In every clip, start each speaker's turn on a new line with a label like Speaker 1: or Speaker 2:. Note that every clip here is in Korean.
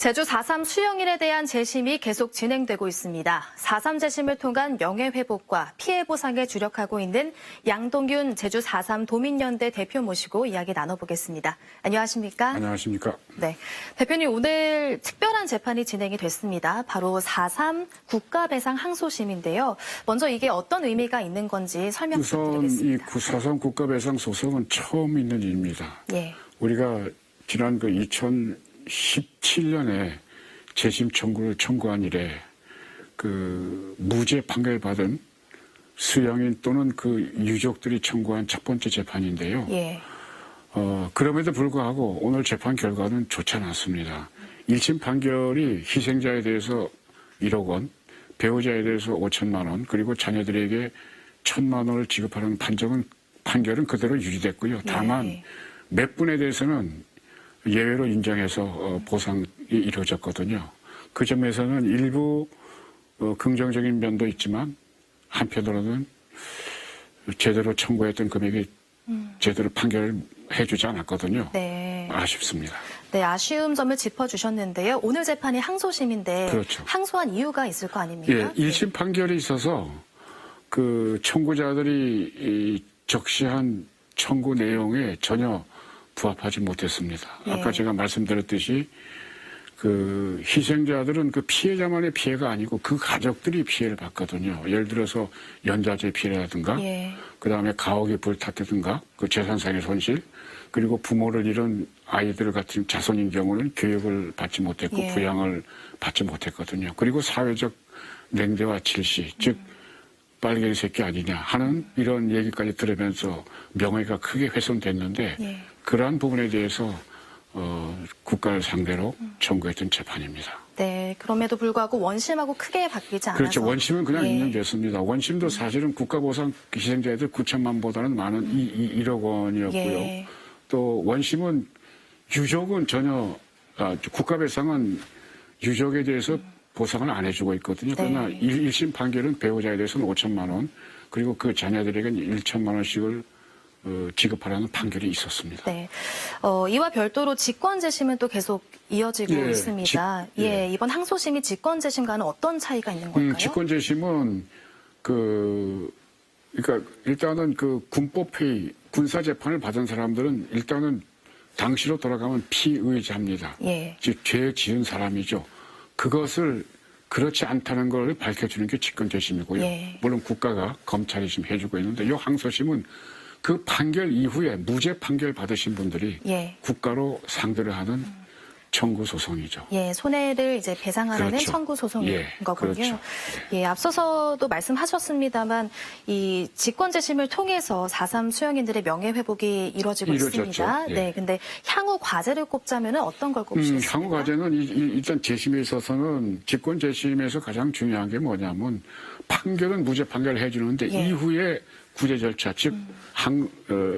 Speaker 1: 제주 4.3 수영일에 대한 재심이 계속 진행되고 있습니다. 4.3 재심을 통한 명예회복과 피해보상에 주력하고 있는 양동균 제주 4.3 도민연대 대표 모시고 이야기 나눠보겠습니다. 안녕하십니까?
Speaker 2: 안녕하십니까?
Speaker 1: 네, 대표님 오늘 특별한 재판이 진행이 됐습니다. 바로 4.3 국가배상 항소심인데요. 먼저 이게 어떤 의미가 있는 건지 설명 부탁드리겠습니다.
Speaker 2: 우선 이 4.3 국가배상 소송은 처음 있는 일입니다.
Speaker 1: 예.
Speaker 2: 우리가 지난 2017년에 재심 청구를 청구한 이래 무죄 판결 받은 수양인 또는 그 유족들이 청구한 첫 번째 재판인데요.
Speaker 1: 예.
Speaker 2: 그럼에도 불구하고 오늘 재판 결과는 좋지 않았습니다. 1심 판결이 희생자에 대해서 1억 원, 배우자에 대해서 5천만 원, 그리고 자녀들에게 1,000만 원을 지급하는 판결은 그대로 유지됐고요. 다만 몇 분에 대해서는 예외로 인정해서 보상이 이루어졌거든요. 그 점에서는 일부 긍정적인 면도 있지만 한편으로는 제대로 청구했던 금액이 제대로 판결을 해주지 않았거든요.
Speaker 1: 네.
Speaker 2: 아쉽습니다.
Speaker 1: 네, 아쉬운 점을 짚어주셨는데요. 오늘 재판이 항소심인데
Speaker 2: 그렇죠.
Speaker 1: 항소한 이유가 있을 거 아닙니까?
Speaker 2: 예, 1심 판결이 있어서 그 청구자들이 적시한 청구 내용에 전혀 부합하지 못했습니다.
Speaker 1: 예.
Speaker 2: 아까 제가 말씀드렸듯이 그 희생자들은 그 피해자만의 피해가 아니고 그 가족들이 피해를 받거든요. 예를 들어서 연좌제 피해라든가, 그다음에 가옥이 불탔다든가, 그 재산상의 손실, 그리고 부모를 잃은 아이들 같은 자손인 경우는 교육을 받지 못했고 부양을 받지 못했거든요. 그리고 사회적 냉대와 질시, 즉 빨갱이 새끼 아니냐 하는 이런 얘기까지 들으면서 명예가 크게 훼손됐는데 그러한 부분에 대해서 국가를 상대로 청구했던 재판입니다.
Speaker 1: 네, 그럼에도 불구하고 원심하고 크게 바뀌지 않아서.
Speaker 2: 그렇죠. 원심은 그냥 인정됐습니다. 원심도 사실은 국가보상 희생자들 9천만 보다는 많은 1억 원이었고요. 또 원심은 유족은 전혀 국가배상은 유족에 대해서 보상을 안 해주고 있거든요. 그러나 1심 판결은 배우자에 대해서는 5천만 원, 그리고 그 자녀들에게는 1천만 원씩을 지급하라는 판결이 있었습니다.
Speaker 1: 네, 이와 별도로 직권재심은 또 계속 이어지고 있습니다. 이번 항소심이 직권재심과는 어떤 차이가 있는 걸까요?
Speaker 2: 직권재심은 그러니까 일단은 그 군법회의 군사재판을 받은 사람들은 일단은 당시로 돌아가면 피의자입니다. 즉 죄 지은 사람이죠. 그것을 그렇지 않다는 걸 밝혀주는 게 직권재심이고요. 물론 국가가 검찰이 지금 해주고 있는데 이 항소심은 그 판결 이후에 무죄 판결 받으신 분들이 국가로 상대를 하는 청구 소송이죠.
Speaker 1: 손해를 이제 배상하라는 청구 소송인 거군요.
Speaker 2: 그렇죠.
Speaker 1: 앞서서도 말씀하셨습니다만 이 직권재심을 통해서 4.3 수용인들의 명예회복이 이루어지고 있습니다. 근데 향후 과제를 꼽자면 어떤 걸 꼽으시겠습니까?
Speaker 2: 향후 과제는 일단 재심에 있어서는 직권재심에서 가장 중요한 게 뭐냐면 판결은 무죄 판결을 해주는데 이후에 구제 절차, 즉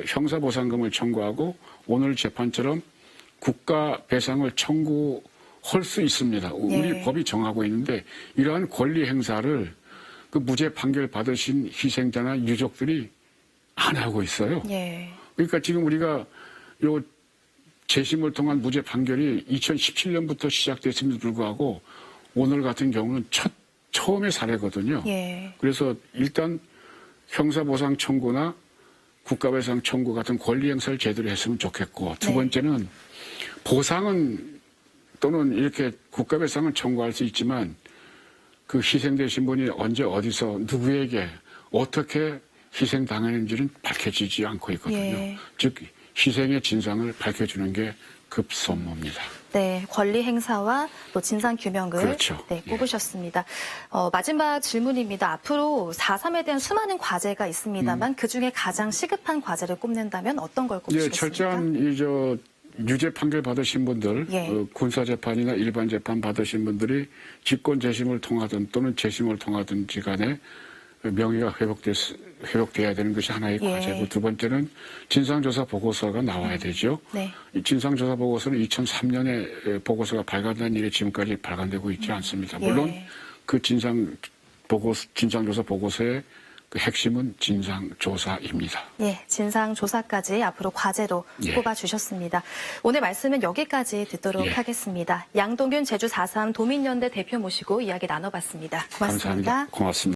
Speaker 2: 형사보상금을 청구하고 오늘 재판처럼 국가 배상을 청구할 수 있습니다. 우리 법이 정하고 있는데 이러한 권리 행사를 그 무죄 판결 받으신 희생자나 유족들이 안 하고 있어요. 그러니까 지금 우리가 요 재심을 통한 무죄 판결이 2017년부터 시작됐음에도 불구하고 오늘 같은 경우는 처음의 사례거든요. 그래서 일단 형사보상 청구나 국가배상 청구 같은 권리 행사를 제대로 했으면 좋겠고, 두 번째는 보상은 또는 이렇게 국가배상은 청구할 수 있지만 그 희생되신 분이 언제 어디서 누구에게 어떻게 희생당했는지는 밝혀지지 않고 있거든요. 즉 희생의 진상을 밝혀주는 게 급선무입니다.
Speaker 1: 네, 권리 행사와 또 진상 규명을 꼽으셨습니다. 마지막 질문입니다. 앞으로 4.3에 대한 수많은 과제가 있습니다만 그중에 가장 시급한 과제를 꼽는다면 어떤 걸 꼽으시겠습니까?
Speaker 2: 철저한 유죄 판결 받으신 분들, 군사재판이나 일반 재판 받으신 분들이 직권재심을 통하든 또는 재심을 통하든지 간에 명예가 회복돼야 되는 것이 하나의 과제고, 두 번째는 진상조사 보고서가 나와야 되죠. 이 진상조사 보고서는 2003년에 보고서가 발간된 일에 지금까지 발간되고 있지 않습니다. 물론 그 진상조사 보고서에 그 핵심은 진상조사입니다.
Speaker 1: 예, 진상조사까지 앞으로 과제로
Speaker 2: 예.
Speaker 1: 꼽아주셨습니다. 오늘 말씀은 여기까지 듣도록
Speaker 2: 예.
Speaker 1: 하겠습니다. 양동균 제주 4.3 도민연대 대표 모시고 이야기 나눠봤습니다. 고맙습니다.
Speaker 2: 감사합니다. 고맙습니다.